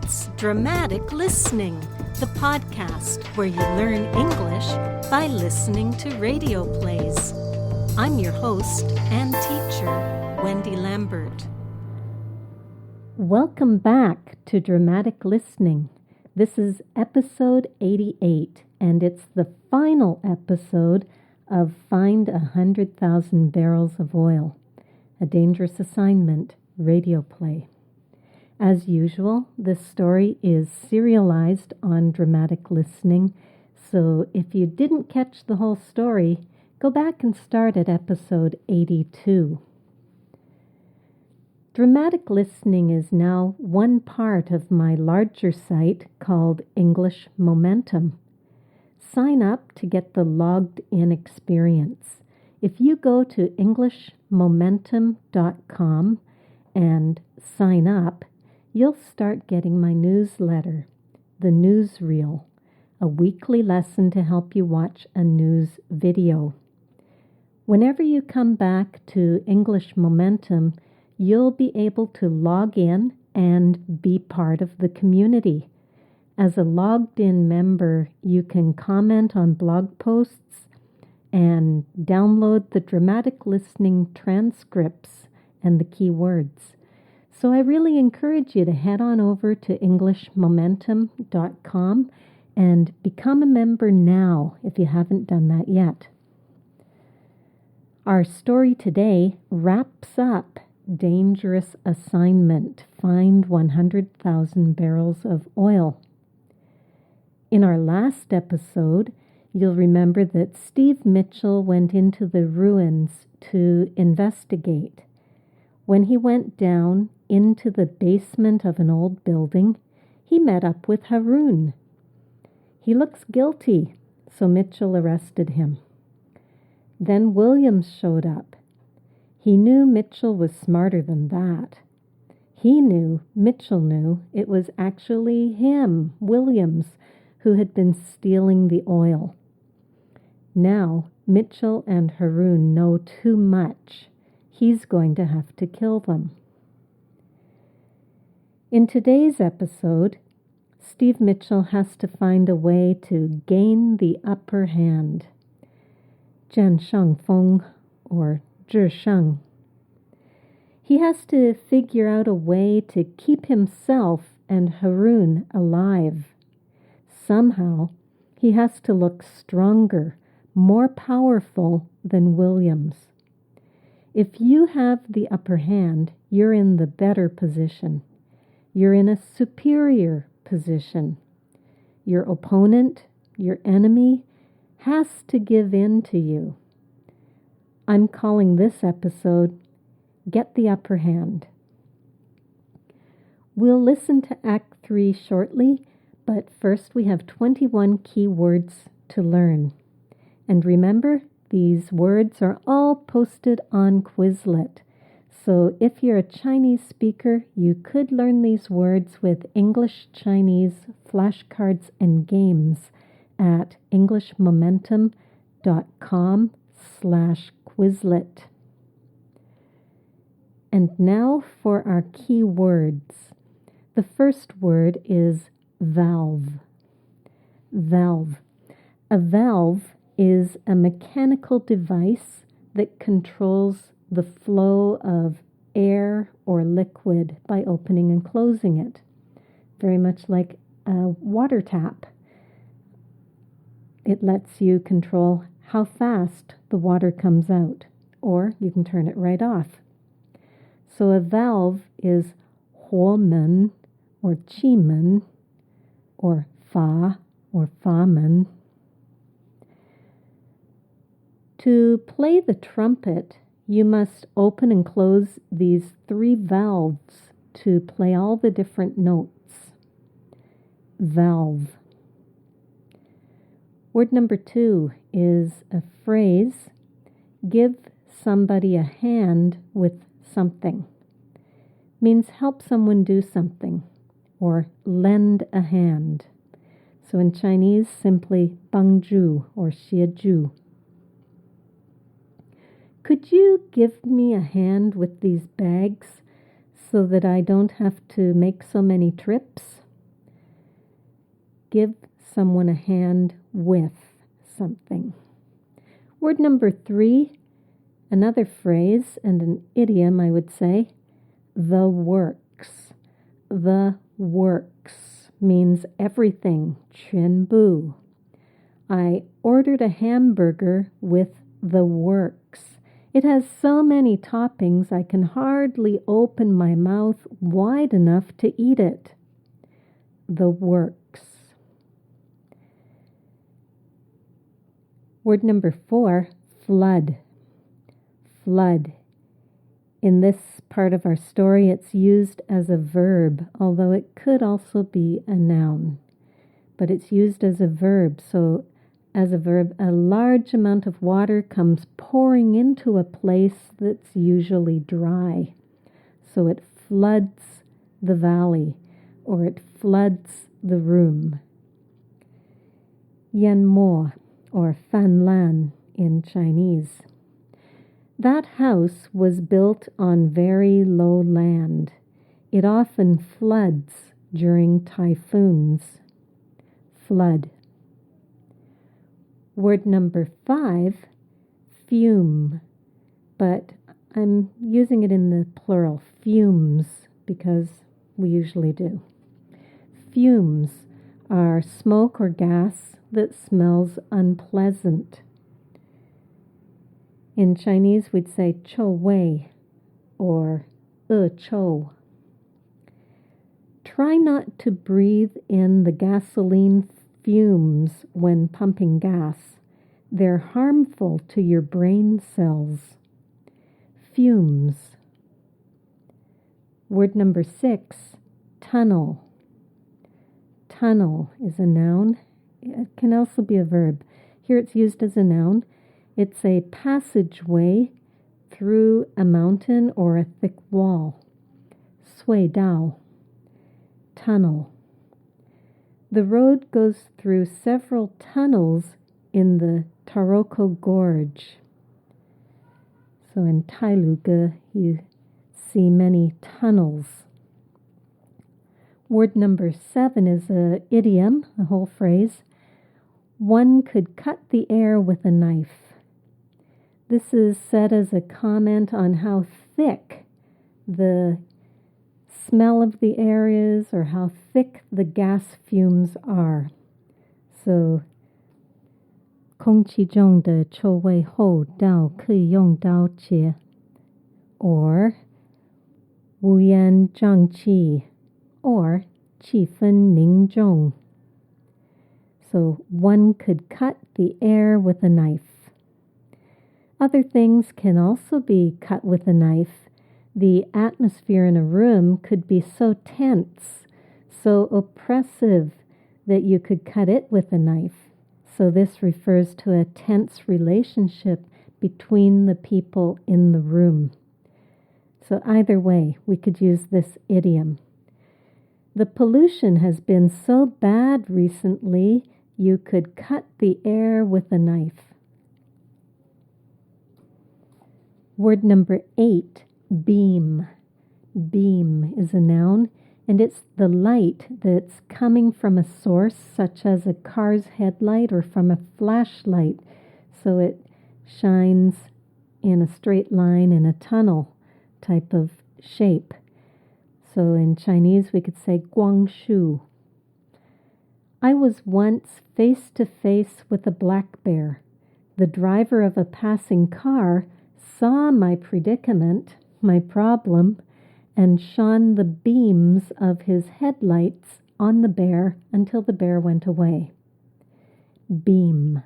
It's Dramatic Listening, the podcast where you learn English by listening to radio plays. I'm your host and teacher, Wendy Lambert. Welcome back to Dramatic Listening. This is episode 88, and it's the final episode of Find 100,000 Barrels of Oil, a Dangerous Assignment radio play. As usual, this story is serialized on Dramatic Listening, so if you didn't catch the whole story, go back and start at episode 82. Dramatic Listening is now one part of my larger site called English Momentum. Sign up to get the logged-in experience. If you go to englishmomentum.com and sign up, you'll start getting my newsletter, the Newsreel, a weekly lesson to help you watch a news video. Whenever you come back to English Momentum, you'll be able to log in and be part of the community. As a logged-in member, you can comment on blog posts and download the Dramatic Listening transcripts and the keywords. So I really encourage you to head on over to englishmomentum.com and become a member now if you haven't done that yet. Our story today wraps up Dangerous Assignment, Find 100,000 Barrels of Oil. In our last episode, you'll remember that Steve Mitchel went into the ruins to investigate. When he went down into the basement of an old building, he met up with Haroon. He looks guilty, so Mitchel arrested him. Then Williams showed up. He knew Mitchel was smarter than that. Mitchel knew it was actually him, Williams, who had been stealing the oil. Now, Mitchel and Haroon know too much. He's going to have to kill them. In today's episode, Steve Mitchel has to find a way to gain the upper hand. 占上风 or 制胜. He has to figure out a way to keep himself and Haroon alive. Somehow, he has to look stronger, more powerful than Williams. If you have the upper hand, you're in the better position. You're in a superior position. Your opponent, your enemy, has to give in to you. I'm calling this episode, Get the Upper Hand. We'll listen to Act 3 shortly, but first we have 21 key words to learn. And remember, these words are all posted on Quizlet. So if you're a Chinese speaker, you could learn these words with English-Chinese flashcards and games at englishmomentum.com/Quizlet. And now for our key words. The first word is valve. Valve. A valve is a mechanical device that controls the flow of air or liquid by opening and closing it. Very much like a water tap. It lets you control how fast the water comes out, or you can turn it right off. So a valve is 活门 or 气门 or 阀 or 阀门. To play the trumpet, you must open and close these 3 valves to play all the different notes. Valve. Word number 2 is a phrase, give somebody a hand with something. Means help someone do something, or lend a hand. So in Chinese, simply 帮助 or 协助. Could you give me a hand with these bags so that I don't have to make so many trips? give someone a hand with something. Word number 3, another phrase and an idiom, I would say, the works. The works means everything, 全部. I ordered a hamburger with the works. It has so many toppings I can hardly open my mouth wide enough to eat it. The works. Word number 4, flood. Flood. In this part of our story, it's used as a verb, although it could also be a noun. But it's used as a verb, so as a verb, a large amount of water comes pouring into a place that's usually dry. So it floods the valley, or it floods the room. Yan mo, or fan lan in Chinese. That house was built on very low land. It often floods during typhoons. Flood. Word number 5, fume. But I'm using it in the plural, fumes, because we usually do. Fumes are smoke or gas that smells unpleasant. In Chinese, we'd say 臭味 or 恶臭. Try not to breathe in the gasoline fumes when pumping gas. They're harmful to your brain cells. Fumes. Word number 6, tunnel. Tunnel is a noun. It can also be a verb. Here it's used as a noun. It's a passageway through a mountain or a thick wall. Sui dao. Tunnel. The road goes through several tunnels in the Taroko Gorge. So in Tailuge, you see many tunnels. Word number 7 is an idiom, a whole phrase. One could cut the air with a knife. This is said as a comment on how thick the smell of the air is or how thick the gas fumes are. So, 空气中的臭味厚到可以用刀切 or 乌烟瘴气 or 气氛凝重. So, one could cut the air with a knife. Other things can also be cut with a knife. The atmosphere in a room could be so tense, so oppressive, that you could cut it with a knife. So this refers to a tense relationship between the people in the room. So either way, we could use this idiom. The pollution has been so bad recently, you could cut the air with a knife. Word number 8, beam. Beam is a noun, and it's the light that's coming from a source, such as a car's headlight or from a flashlight. So it shines in a straight line in a tunnel type of shape. So in Chinese, we could say 光束. I was once face to face with a black bear. The driver of a passing car saw my predicament, my problem, and shone the beams of his headlights on the bear until the bear went away. Beam.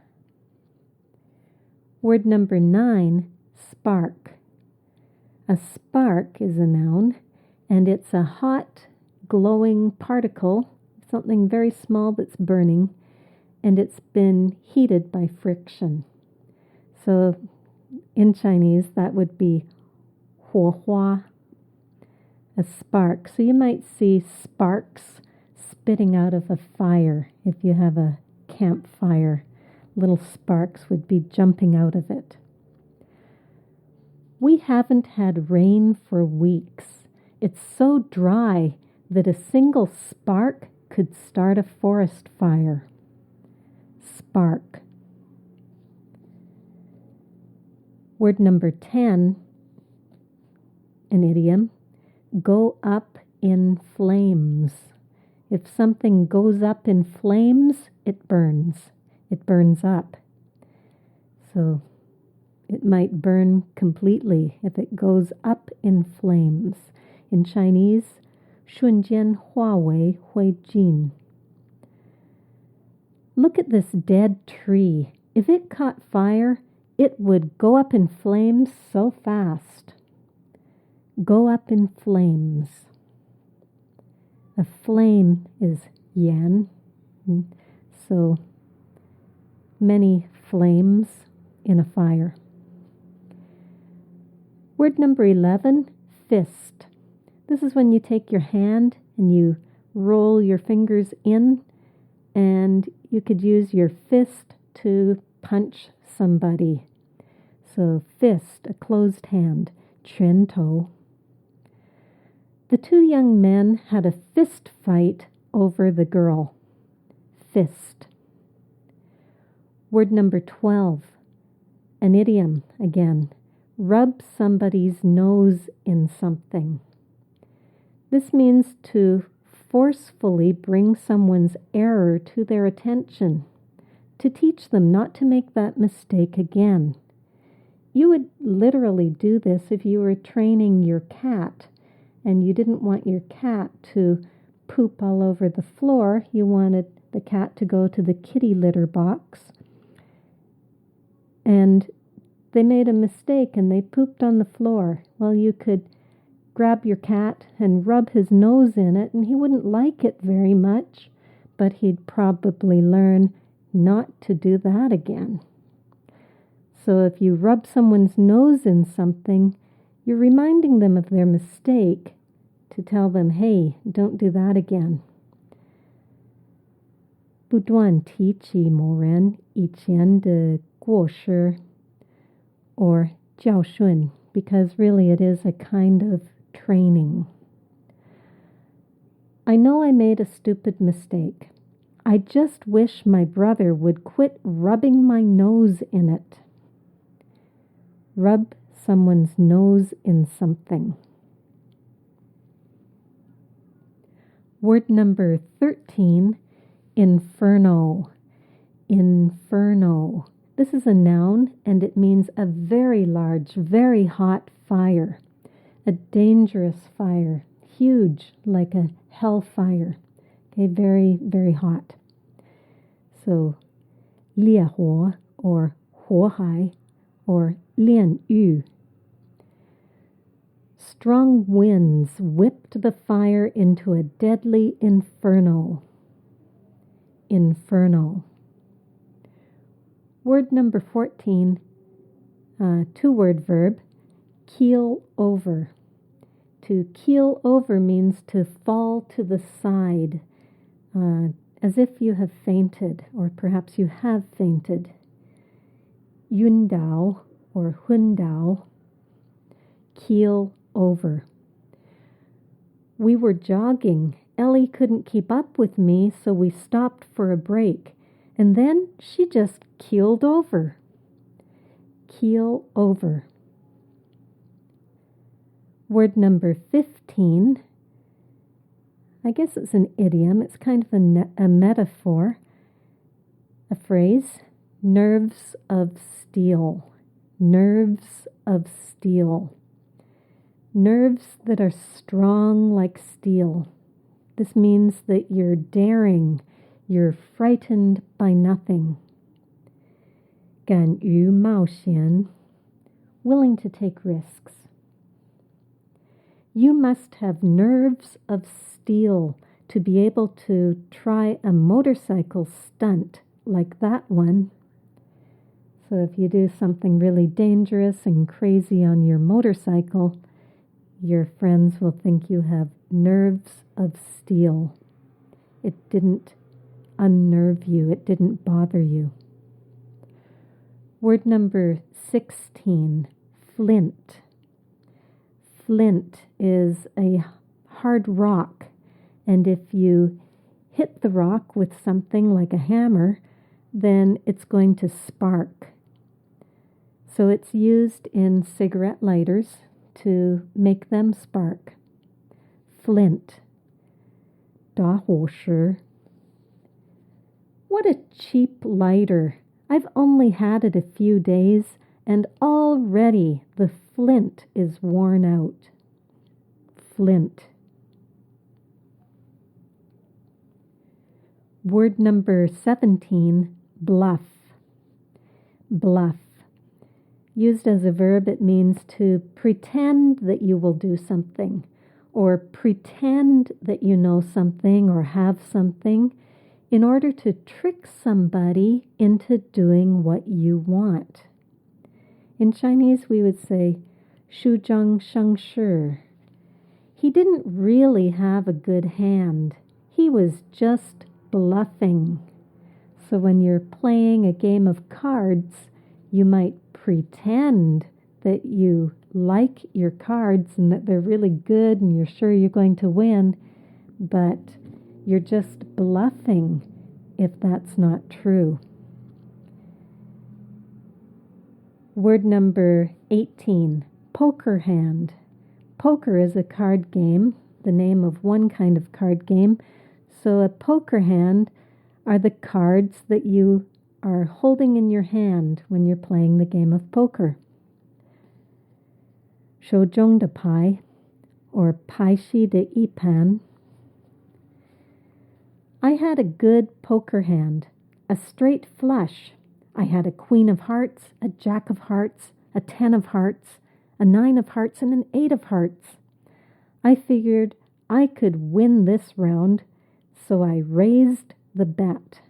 Word number 9, spark. A spark is a noun, and it's a hot, glowing particle, something very small that's burning, and it's been heated by friction. So in Chinese, that would be 火花, a spark. So you might see sparks spitting out of a fire. If you have a campfire, little sparks would be jumping out of it. We haven't had rain for weeks. It's so dry that a single spark could start a forest fire. Spark. Word number 10, an idiom, go up in flames. If something goes up in flames, it burns. It burns up. So it might burn completely if it goes up in flames. In Chinese, 瞬间化为灰烬. Look at this dead tree. If it caught fire, it would go up in flames so fast. Go up in flames. A flame is yan, so many flames in a fire. Word number 11, fist. This is when you take your hand and you roll your fingers in, and you could use your fist to punch somebody. So fist, a closed hand, 拳头. The two young men had a fist fight over the girl. Fist. Word number 12, an idiom again. Rub somebody's nose in something. This means to forcefully bring someone's error to their attention, to teach them not to make that mistake again. You would literally do this if you were training your cat and you didn't want your cat to poop all over the floor. You wanted the cat to go to the kitty litter box, and they made a mistake and they pooped on the floor. Well, you could grab your cat and rub his nose in it, and he wouldn't like it very much, but he'd probably learn not to do that again. So if you rub someone's nose in something, you're reminding them of their mistake to tell them, hey, don't do that again. 不断提起某人以前的过失 or 教训, because really it is a kind of training. I know I made a stupid mistake. I just wish my brother would quit rubbing my nose in it. Rub someone's nose in something. Word number 13, Inferno. Inferno. This is a noun, and it means a very large, very hot fire. A dangerous fire. Huge, like a hellfire. Okay, very, very hot. So, 烈火 or 火海 or 炼狱. Strong winds whipped the fire into a deadly inferno. Inferno. Word number 14, two-word verb, keel over. To keel over means to fall to the side, as if you have fainted, or perhaps you have fainted. Yundao or hundao, keel over. We were jogging. Ellie couldn't keep up with me, so we stopped for a break. And then she just keeled over. Keel over. Word number 15. I guess it's an idiom. It's kind of a metaphor. A phrase. Nerves of steel. Nerves of steel. Nerves that are strong like steel. This means that you're daring. You're frightened by nothing. 敢于冒险, willing to take risks. You must have nerves of steel to be able to try a motorcycle stunt like that one. So if you do something really dangerous and crazy on your motorcycle, your friends will think you have nerves of steel. It didn't unnerve you. It didn't bother you. Word number 16, flint. Flint is a hard rock, and if you hit the rock with something like a hammer, then it's going to spark. So it's used in cigarette lighters to make them spark. Flint. 打火石. What a cheap lighter. I've only had it a few days, and already the flint is worn out. Flint. Word number 17, bluff. Bluff. Used as a verb, it means to pretend that you will do something, or pretend that you know something or have something in order to trick somebody into doing what you want. In Chinese, we would say, 虚张声势. He didn't really have a good hand. He was just bluffing. So when you're playing a game of cards, you might pretend that you like your cards and that they're really good and you're sure you're going to win, but you're just bluffing if that's not true. Word number 18, poker hand. Poker is a card game, the name of one kind of card game. So a poker hand are the cards that you are holding in your hand when you're playing the game of poker. 手中的牌 or 牌西的一盘. I had a good poker hand, a straight flush. I had a queen of hearts, a jack of hearts, a 10 of hearts, a 9 of hearts, and an 8 of hearts. I figured I could win this round, so I raised the bet.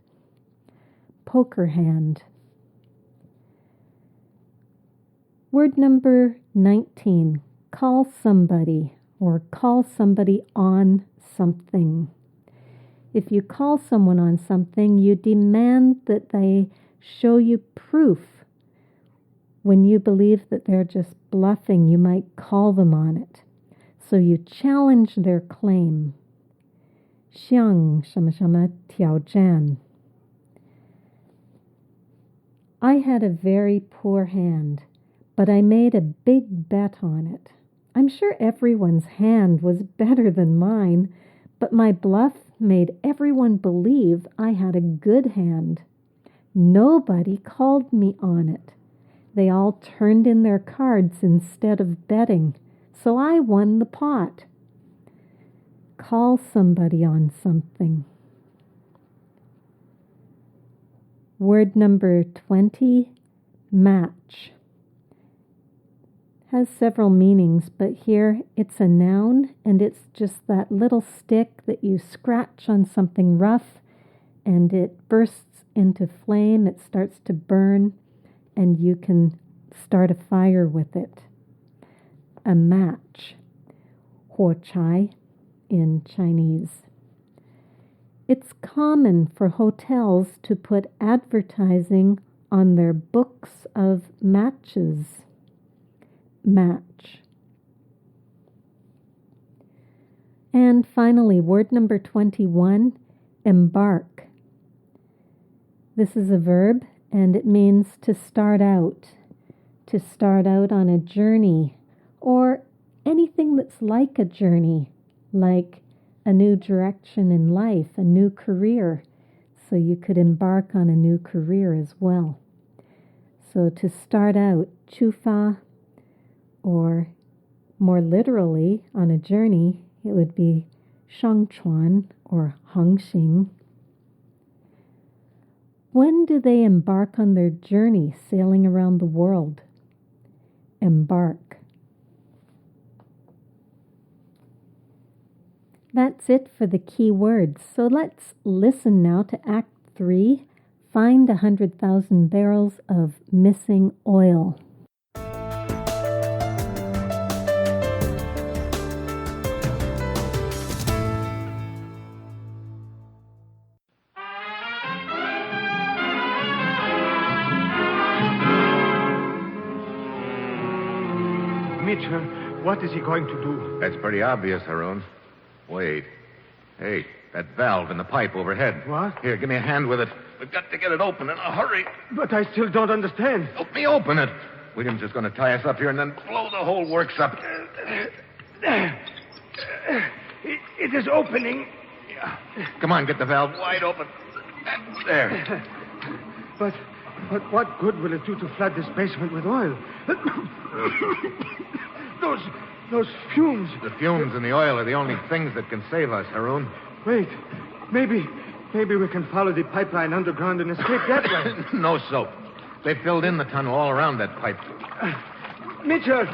Poker hand. Word number 19, call somebody or call somebody on something. If you call someone on something, you demand that they show you proof. When you believe that they're just bluffing, you might call them on it. So you challenge their claim. 向什么什么挑战. I had a very poor hand, but I made a big bet on it. I'm sure everyone's hand was better than mine, but my bluff made everyone believe I had a good hand. Nobody called me on it. They all turned in their cards instead of betting, so I won the pot. Call somebody on something. Word number 20, match. Has several meanings, but here it's a noun, and it's just that little stick that you scratch on something rough, and it bursts into flame, it starts to burn, and you can start a fire with it. A match. 火柴 in Chinese. It's common for hotels to put advertising on their books of matches. Match. And finally, word number 21, embark. This is a verb, and it means to start out on a journey, or anything that's like a journey, like a new direction in life, a new career. So you could embark on a new career as well. So to start out, 出发, or more literally, on a journey, it would be 上船 or 航行. When do they embark on their journey sailing around the world? Embark. That's it for the key words. So let's listen now to Act 3, Find 100,000 barrels of missing oil. Mitchel, what is he going to do? That's pretty obvious, Haroon. Wait. Hey, That valve in the pipe overhead. What? Here, give me a hand with it. We've got to get it open in a hurry. But I still don't understand. Help me open it. Williams is going to tie us up here and then blow the whole works up. It is opening. Come on, get the valve wide open. There. But what good will it do to flood this basement with oil? Those fumes. The fumes and the oil are the only things that can save us, Haroon. Wait. Maybe we can follow the pipeline underground and escape that way. No soap. They filled in the tunnel all around that pipe. Mitchell,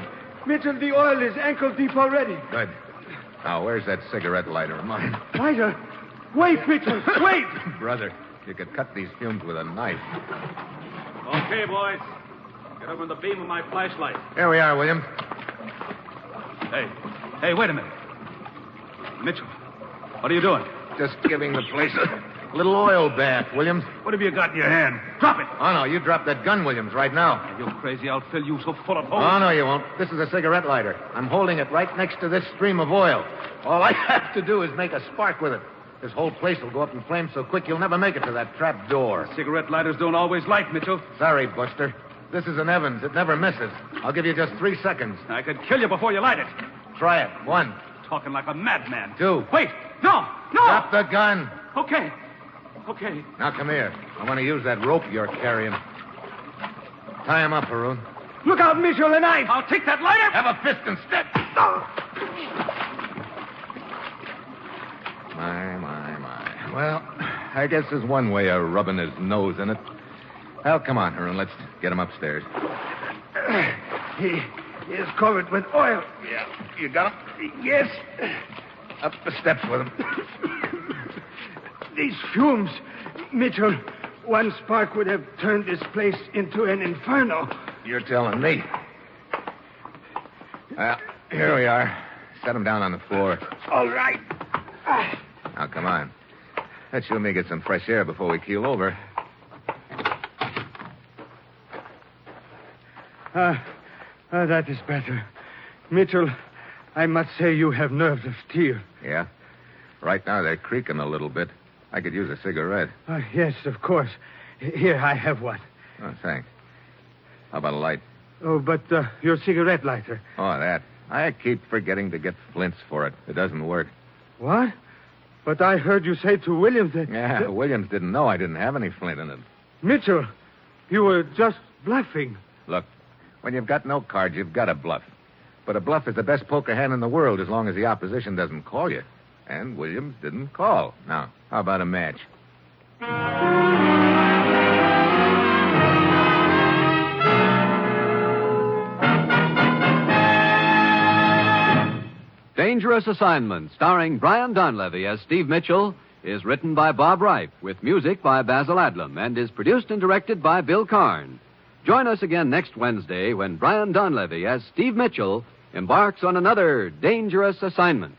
the oil is ankle deep already. Good. Now, where's that cigarette lighter of mine? Lighter? Wait, Mitchell, wait! Brother, you could cut these fumes with a knife. Okay, boys. Get over the beam of my flashlight. Here we are, Williams. Hey, wait a minute. Mitchell, what are you doing? Just giving the place a little oil bath, Williams. What have you got in your hand? Drop it! Oh, no, you drop that gun, Williams, right now. You crazy, I'll fill you so full of holes. Oh, no, you won't. This is a cigarette lighter. I'm holding it right next to this stream of oil. All I have to do is make a spark with it. This whole place will go up in flames so quick you'll never make it to that trap door. Cigarette lighters don't always light, Mitchell. Sorry, Buster. This is an Evans. It never misses. I'll give you just 3 seconds. I could kill you before you light it. Try it. 1. Talking like a madman. 2. Wait! No! Drop the gun. Okay. Now, come here. I want to use that rope you're carrying. Tie him up, Haroon. Look out, Mitchell, a knife! I'll take that lighter! Have a fist and step. My. Well, I guess there's one way of rubbing his nose in it. Well, come on, Haroon. Let's get him upstairs. He is covered with oil. Yeah. You got him? Yes. Up the steps with him. These fumes, Mitchell, one spark would have turned this place into an inferno. You're telling me. Well, here we are. Set him down on the floor. All right. Now, come on. Let you and me get some fresh air before we keel over. That is better. Mitchell, I must say you have nerves of steel. Yeah? Right now, they're creaking a little bit. I could use a cigarette. Yes, of course. Here, I have one. Oh, thanks. How about a light? Oh, but your cigarette lighter. Oh, that. I keep forgetting to get Flint's for it. It doesn't work. What? But I heard you say to Williams that... Yeah, Williams didn't know I didn't have any Flint in it. Mitchell, you were just bluffing. Look, when you've got no cards, you've got to bluff. But a bluff is the best poker hand in the world as long as the opposition doesn't call you. And Williams didn't call. Now, how about a match? Dangerous Assignment, starring Brian Donlevy as Steve Mitchell, is written by Bob Reif, with music by Basil Adlam, and is produced and directed by Bill Karn. Join us again next Wednesday when Brian Donlevy as Steve Mitchell embarks on another dangerous assignment.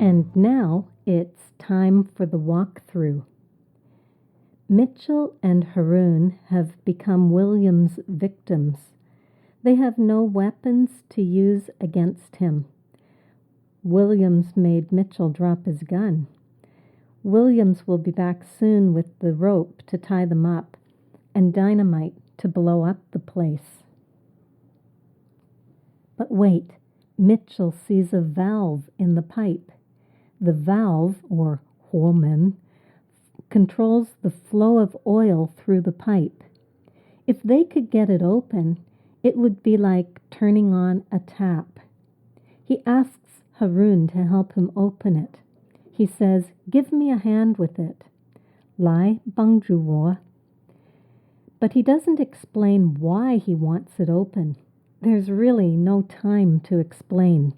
And now it's time for the walkthrough. Mitchell and Haroon have become William's victims. They have no weapons to use against him. Williams made Mitchell drop his gun. Williams will be back soon with the rope to tie them up and dynamite to blow up the place. But wait, Mitchell sees a valve in the pipe. The valve, or Holman, controls the flow of oil through the pipe. If they could get it open, it would be like turning on a tap. He asks Haroon to help him open it. He says, "Give me a hand with it." Lai bangju wo. But he doesn't explain why he wants it open. There's really no time to explain.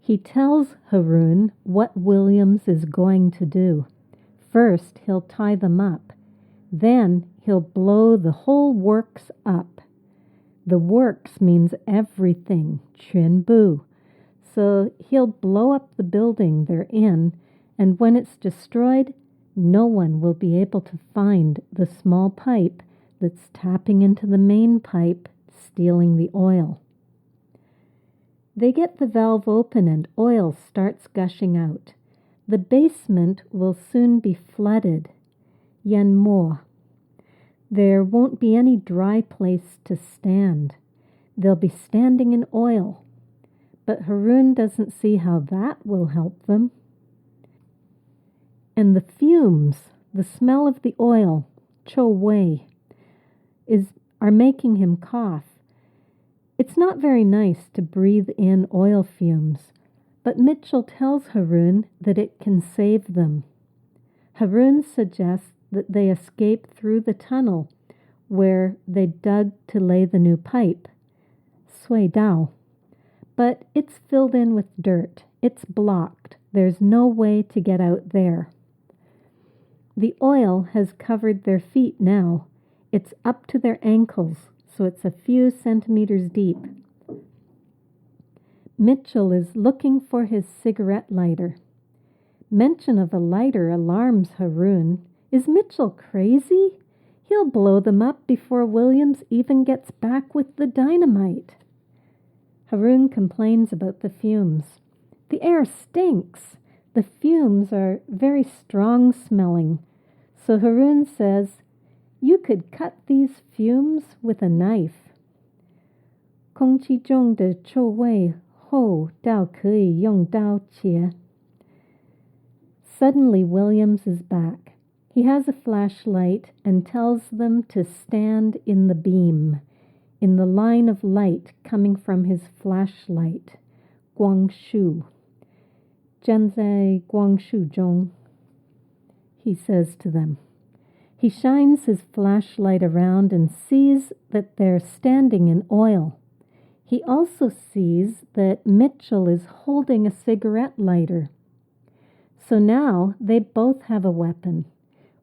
He tells Haroon what Williams is going to do. First, he'll tie them up. Then he'll blow the whole works up. The works means everything, 全部. So he'll blow up the building they're in, and when it's destroyed, no one will be able to find the small pipe that's tapping into the main pipe, stealing the oil. They get the valve open and oil starts gushing out. The basement will soon be flooded. Yen mo. There won't be any dry place to stand. They'll be standing in oil. But Haroon doesn't see how that will help them. And the fumes, the smell of the oil, cho wei, are making him cough. It's not very nice to breathe in oil fumes, but Mitchel tells Haroon that it can save them. Haroon suggests that they escape through the tunnel where they dug to lay the new pipe, sui dao. But it's filled in with dirt. It's blocked. There's no way to get out there. The oil has covered their feet now. It's up to their ankles, so it's a few centimeters deep. Mitchel is looking for his cigarette lighter. Mention of a lighter alarms Haroon. Is Mitchel crazy? He'll blow them up before Williams even gets back with the dynamite. Haroon complains about the fumes. The air stinks. The fumes are very strong smelling. So Haroon says, you could cut these fumes with a knife. 空气中的臭味后到可以用刀切. Suddenly Williams is back. He has a flashlight and tells them to stand in the beam, in the line of light coming from his flashlight. 光束. 站在光束中, he says to them. He shines his flashlight around and sees that they're standing in oil. He also sees that Mitchel is holding a cigarette lighter. So now they both have a weapon.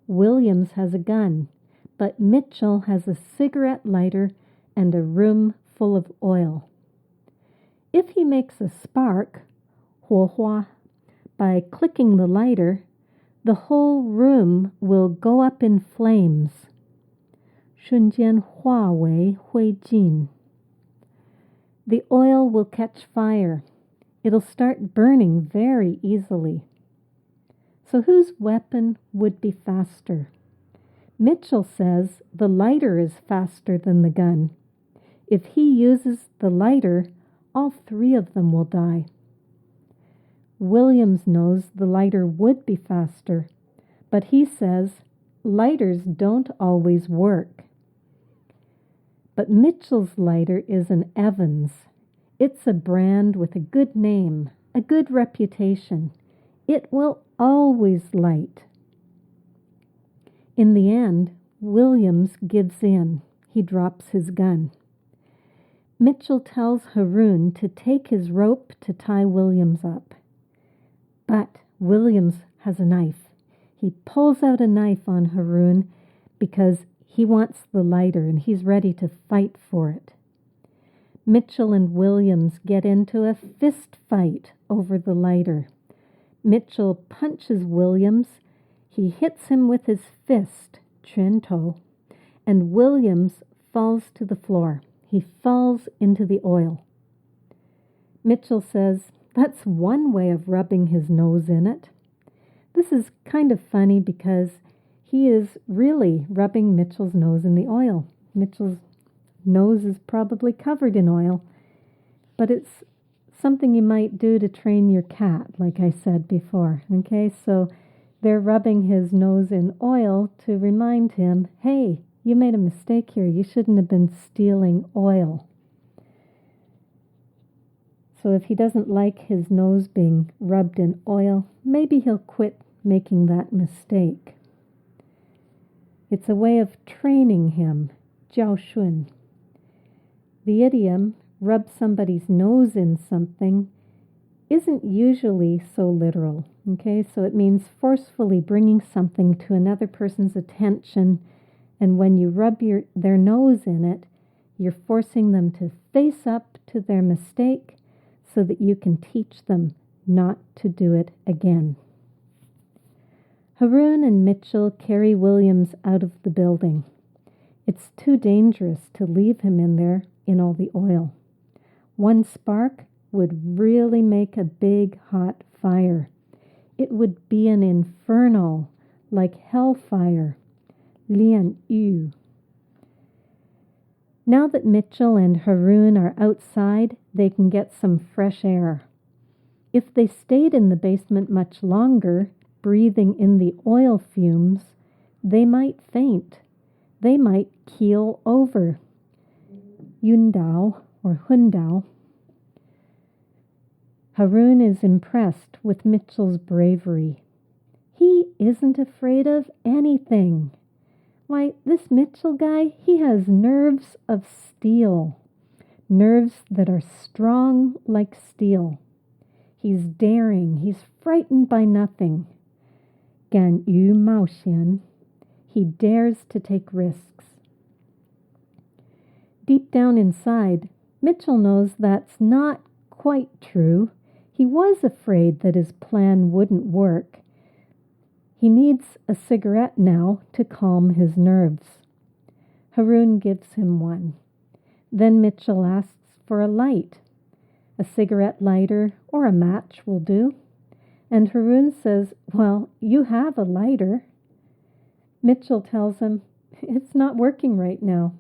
Williams has a gun, but Mitchel has a cigarette lighter and a room full of oil. If he makes a spark, 火花, by clicking the lighter, the whole room will go up in flames. 瞬间化为灰烬. The oil will catch fire. It'll start burning very easily. So whose weapon would be faster? Mitchel says the lighter is faster than the gun. If he uses the lighter, all three of them will die. Williams knows the lighter would be faster, but he says lighters don't always work. But Mitchel's lighter is an Evans. It's a brand with a good name, a good reputation. It will always light. In the end, Williams gives in. He drops his gun. Mitchel tells Haroon to take his rope to tie Williams up. But Williams has a knife. He pulls out a knife on Haroon because he wants the lighter and he's ready to fight for it. Mitchel and Williams get into a fist fight over the lighter. Mitchel punches Williams. He hits him with his fist, 拳头, and Williams falls to the floor. He falls into the oil. Mitchel says, that's one way of rubbing his nose in it. This is kind of funny because he is really rubbing Mitchel's nose in the oil. Mitchel's nose is probably covered in oil, but it's something you might do to train your cat, like I said before. Okay, so they're rubbing his nose in oil to remind him, hey, you made a mistake here. You shouldn't have been stealing oil. So if he doesn't like his nose being rubbed in oil, maybe he'll quit making that mistake. It's a way of training him, 教训. The idiom, rub somebody's nose in something, isn't usually so literal. Okay, so it means forcefully bringing something to another person's attention And when you rub their nose in it, you're forcing them to face up to their mistake so that you can teach them not to do it again. Haroon and Mitchel carry Williams out of the building. It's too dangerous to leave him in there in all the oil. One spark would really make a big hot fire. It would be an inferno, like hellfire. Lian Yu. Now that Mitchel and Haroon are outside, they can get some fresh air. If they stayed in the basement much longer, breathing in the oil fumes, they might faint. They might keel over. Yundao or Hundao. Haroon is impressed with Mitchel's bravery. He isn't afraid of anything. Why, this Mitchel guy, he has nerves of steel. Nerves that are strong like steel. He's daring. He's frightened by nothing. Gan yu mao xian. He dares to take risks. Deep down inside, Mitchel knows that's not quite true. He was afraid that his plan wouldn't work. He needs a cigarette now to calm his nerves. Haroon gives him one. Then Mitchel asks for a light. A cigarette lighter or a match will do. And Haroon says, well, you have a lighter. Mitchel tells him, it's not working right now.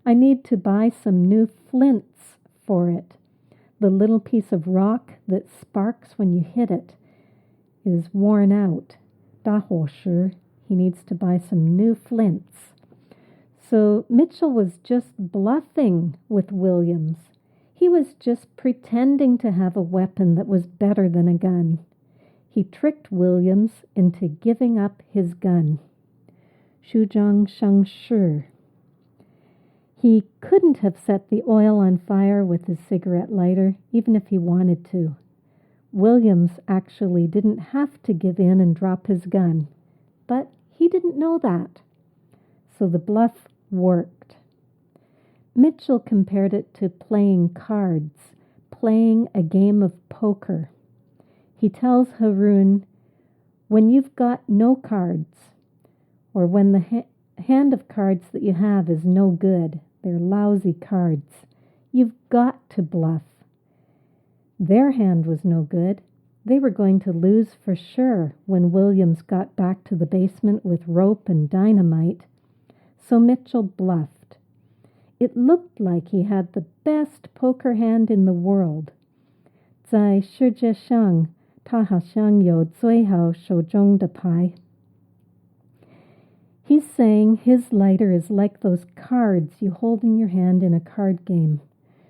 I need to buy some new flints for it. The little piece of rock that sparks when you hit it is worn out. He needs to buy some new flints. So Mitchel was just bluffing with Williams. He was just pretending to have a weapon that was better than a gun. He tricked Williams into giving up his gun. Shuzhang Sheng Shi. He couldn't have set the oil on fire with his cigarette lighter, even if he wanted to. Williams actually didn't have to give in and drop his gun, but he didn't know that. So the bluff worked. Mitchel compared it to playing cards, playing a game of poker. He tells Haroon, when you've got no cards, or when the hand of cards that you have is no good, they're lousy cards, you've got to bluff. Their hand was no good. They were going to lose for sure when Williams got back to the basement with rope and dynamite. So Mitchel bluffed. It looked like he had the best poker hand in the world. 在世界上，他好像有最好手中的牌. He's saying his lighter is like those cards you hold in your hand in a card game.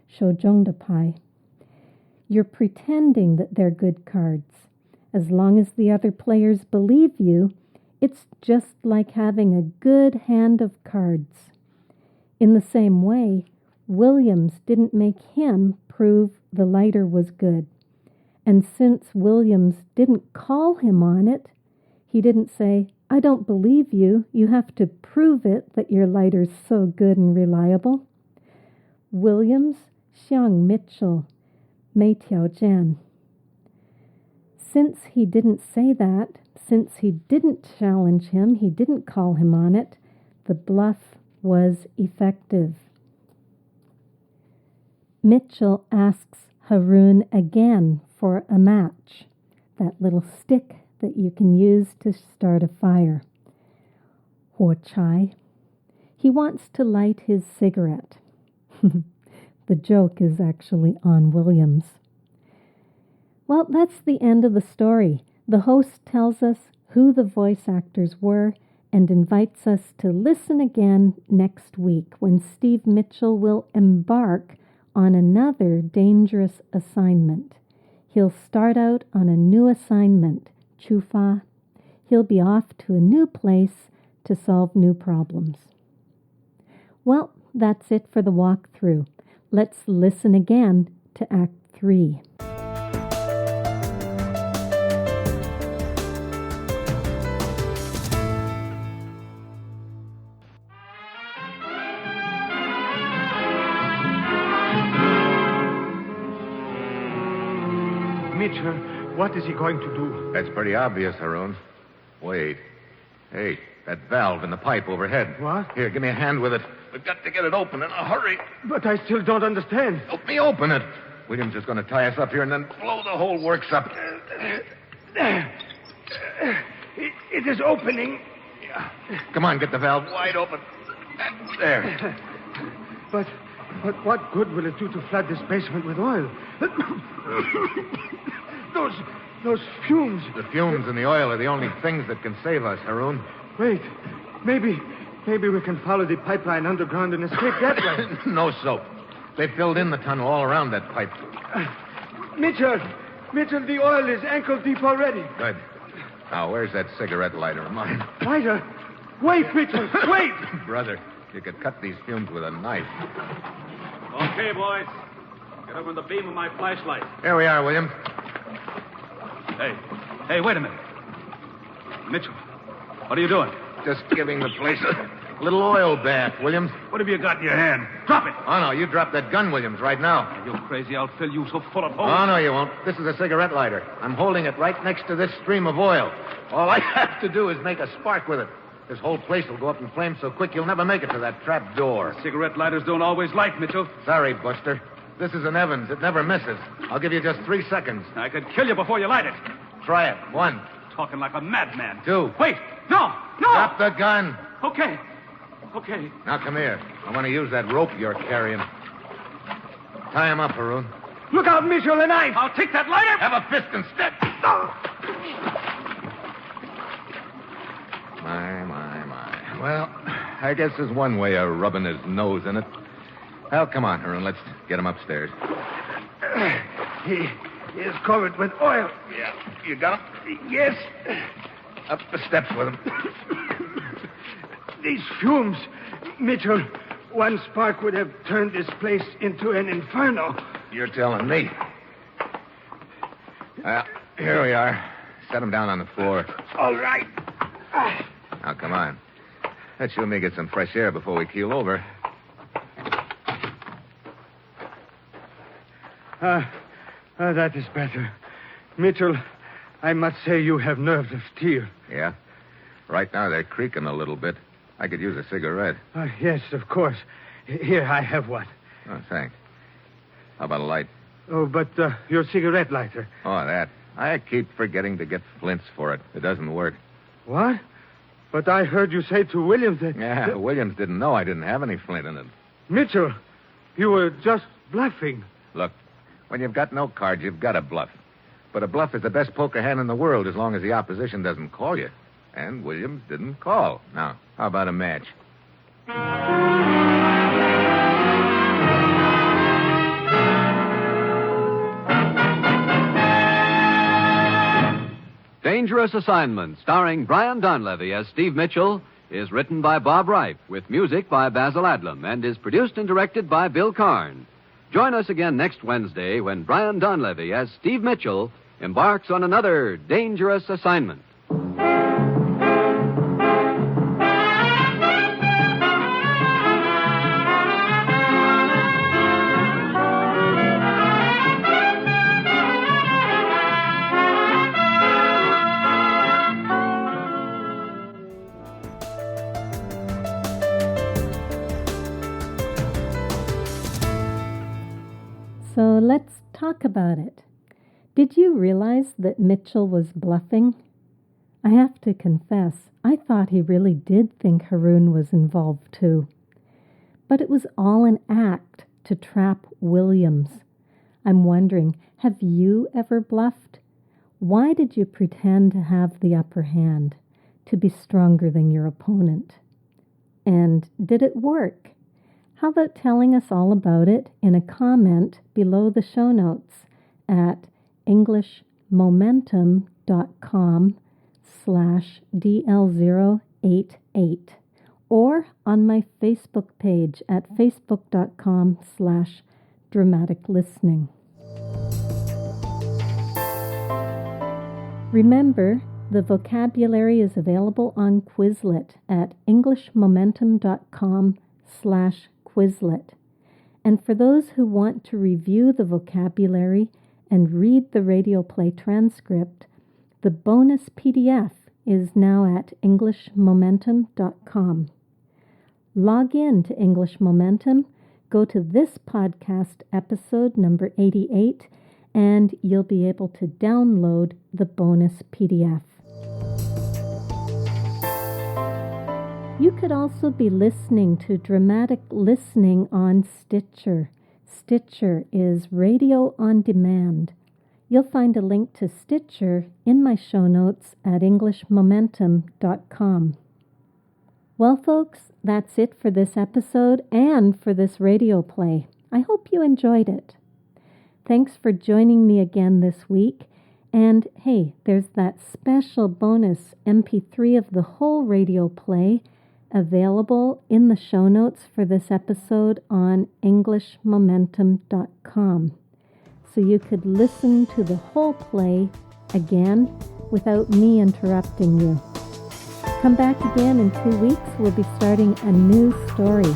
手中的牌. You're pretending that they're good cards. As long as the other players believe you, it's just like having a good hand of cards. In the same way, Williams didn't make him prove the lighter was good. And since Williams didn't call him on it, he didn't say, I don't believe you. You have to prove it that your lighter's so good and reliable. Williams, Xiang Mitchel, Mei Tiao Jian. Since he didn't say that, since he didn't challenge him, he didn't call him on it, the bluff was effective. Mitchel asks Haroon again for a match, that little stick that you can use to start a fire. Huo Chai. He wants to light his cigarette. The joke is actually on Williams. Well, that's the end of the story. The host tells us who the voice actors were and invites us to listen again next week when Steve Mitchel will embark on another dangerous assignment. He'll start out on a new assignment, Chufa. He'll be off to a new place to solve new problems. Well, that's it for the walkthrough. Let's listen again to Act 3. Mitchell, what is he going to do? That's pretty obvious, Haroon. Wait. Hey, that valve in the pipe overhead. What? Here, give me a hand with it. We've got to get it open in a hurry. But I still don't understand. Help me open it. Williams is going to tie us up here and then blow the whole works up. It is opening. Yeah. Come on, get the valve wide open. There. But what good will it do to flood this basement with oil? Those fumes. The fumes and the oil are the only things that can save us, Haroon. Wait. Maybe we can follow the pipeline underground and escape that way. No soap. They filled in the tunnel all around that pipe. Mitchell, the oil is ankle deep already. Good. Now, where's that cigarette lighter of mine? Lighter? Wait, Mitchell, wait! Brother, you could cut these fumes with a knife. Okay, boys. Get over the beam of my flashlight. Here we are, Williams. Hey, wait a minute. Mitchell, what are you doing? Just giving the place a little oil bath, Williams. What have you got in your hand? Drop it! Oh, no, you drop that gun, Williams, right now. You crazy, I'll fill you so full of holes. Oh, no, you won't. This is a cigarette lighter. I'm holding it right next to this stream of oil. All I have to do is make a spark with it. This whole place will go up in flames so quick you'll never make it to that trap door. Cigarette lighters don't always light, Mitchell. Sorry, Buster. This is an Evans. It never misses. I'll give you just 3 seconds. I could kill you before you light it. Try it. 1. Talking like a madman. 2. Wait! No! Drop the gun. Okay. Now, come here. I want to use that rope you're carrying. Tie him up, Haroon. Look out, Mitchell, a knife! I'll take that lighter! Have a fist and step. My. Well, I guess there's one way of rubbing his nose in it. Well, come on, Haroon. Let's get him upstairs. He is covered with oil. Yeah. You got him? Yes. Up the steps with him. These fumes, Mitchell, one spark would have turned this place into an inferno. You're telling me. Well, here we are. Set him down on the floor. All right. Now, come on. Let's you and me get some fresh air before we keel over. That is better. Mitchell, I must say you have nerves of steel. Yeah? Right now they're creaking a little bit. I could use a cigarette. Yes, of course. Here, I have one. Oh, thanks. How about a light? Oh, but your cigarette lighter. Oh, that. I keep forgetting to get Flint's for it. It doesn't work. What? But I heard you say to Williams that... Yeah, Williams didn't know I didn't have any Flint in it. Mitchell, you were just bluffing. Look, when you've got no cards, you've got to bluff. But a bluff is the best poker hand in the world as long as the opposition doesn't call you. And Williams didn't call. Now, how about a match? Dangerous Assignment, starring Brian Donlevy as Steve Mitchell, is written by Bob Reif, with music by Basil Adlam, and is produced and directed by Bill Karn. Join us again next Wednesday when Brian Donlevy as Steve Mitchell embarks on another dangerous assignment. So let's talk about it. Did you realize that Mitchell was bluffing? I have to confess, I thought he really did think Haroon was involved too. But it was all an act to trap Williams. I'm wondering, have you ever bluffed? Why did you pretend to have the upper hand, to be stronger than your opponent? And did it work? How about telling us all about it in a comment below the show notes at englishmomentum.com/DL088 or on my Facebook page at facebook.com/dramaticlistening. Remember, the vocabulary is available on Quizlet at englishmomentum.com/Quizlet. And for those who want to review the vocabulary and read the radio play transcript, the bonus PDF is now at EnglishMomentum.com. Log in to English Momentum, go to this podcast episode number 88, and you'll be able to download the bonus PDF. You could also be listening to Dramatic Listening on Stitcher. Stitcher is radio on demand. You'll find a link to Stitcher in my show notes at EnglishMomentum.com. Well, folks, that's it for this episode and for this radio play. I hope you enjoyed it. Thanks for joining me again this week. And hey, there's that special bonus MP3 of the whole radio play available in the show notes for this episode on EnglishMomentum.com. So you could listen to the whole play again without me interrupting you. Come back again in 2 weeks. We'll be starting a new story.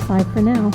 Bye for now.